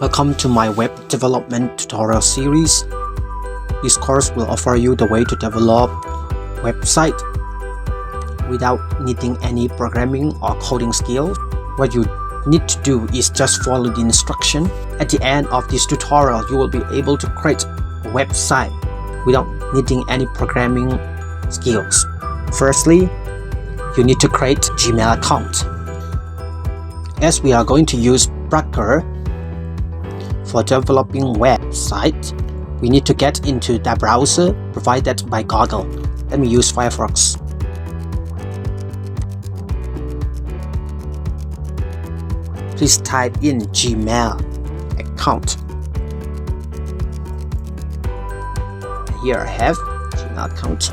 Welcome to my web development tutorial series. This course will offer you the way to develop website without needing any programming or coding skills. What you need to do is just follow the instruction. At the end of this tutorial, you will be able to create a website without needing any programming skills. Firstly, you need to create a Gmail account. As we are going to use Blogger for developing website, we need to get into the browser provided by Google. Let me use Firefox. Please type in Gmail account. Here I have Gmail account.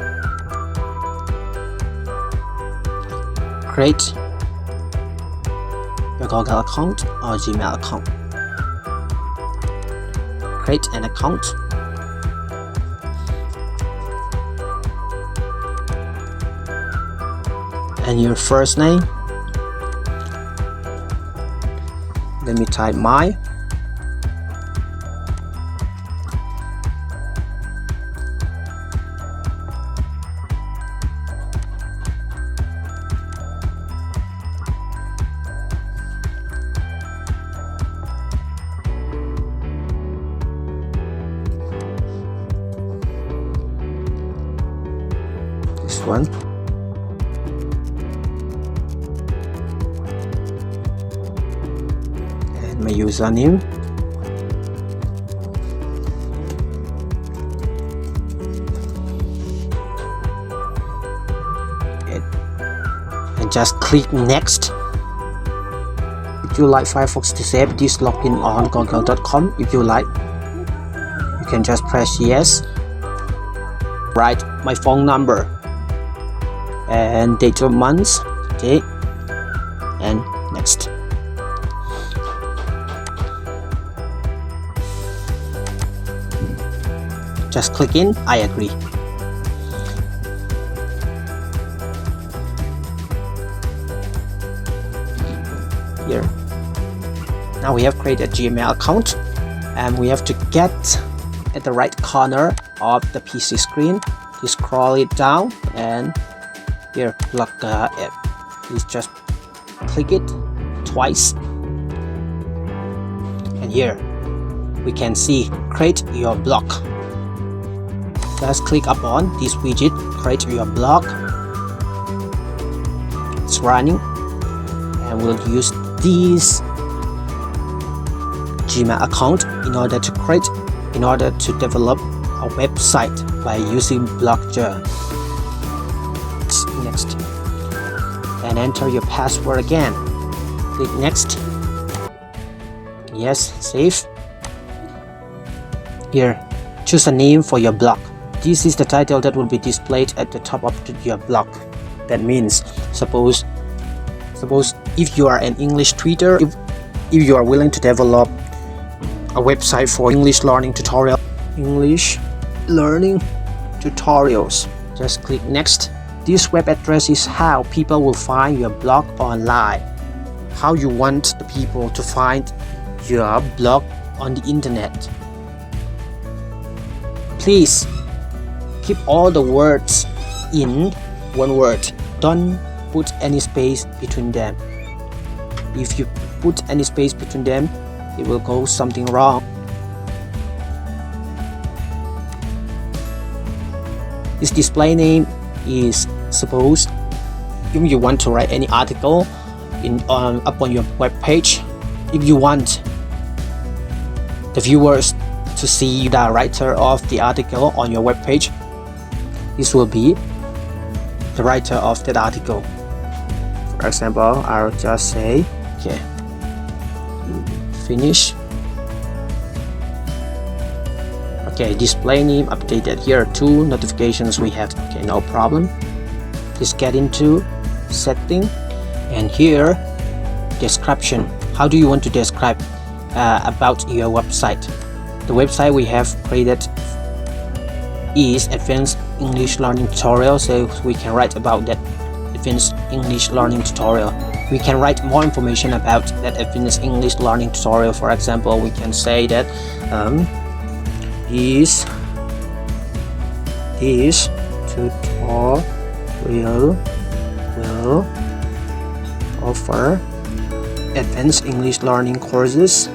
Create your Google account or Gmail account. Create an account. And your first name. Let me type my. This one. And my username. And just click next. If you like Firefox to save this login on google.com, if you like, you can just press yes. Write my phone number and date of month, date, and next. Just click in, I agree. Here. Now we have created a Gmail account, and we have to get at the right corner of the PC screen. Please scroll it down, and here, Blogger app. Please just click it twice. And here, we can see create your blog. Just click upon this widget, create your blog. It's running, and we'll use this Gmail account in order to develop a website by using Blogger. Next, and enter your password again. Click next. Yes, save. Here, choose a name for your blog. This is the title that will be displayed at the top of your blog. That means, suppose if you are an English tutor, if you are willing to develop a website for English learning tutorials, just click next. This web address is how people will find your blog online. How you want the people to find your blog on the internet. Please keep all the words in one word. Don't put any space between them. If you put any space between them, it will go something wrong. This display name is suppose if you want to write any article up on your web page. If you want the viewers to see the writer of the article on your web page, this will be the writer of that article. For example, I'll just say okay, finish. Okay, display name updated. Here are two notifications we have. Okay, no problem. Please get into setting, and here description. How do you want to describe about your website? The website we have created is advanced English learning tutorial, so we can write about that advanced English learning tutorial. We can write more information about that advanced English learning tutorial. For example, we can say that this tutorial will offer advanced English learning courses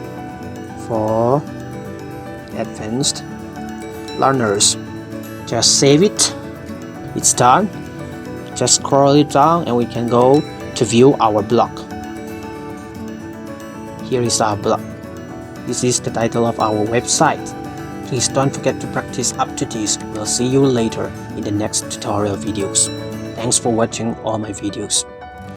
for advanced learners. Just save it. It's done. Just scroll it down and we can go to view our blog. Here is our blog. This is the title of our website. Please don't forget to practice up to this. We'll see you later in the next tutorial videos. Thanks for watching all my videos.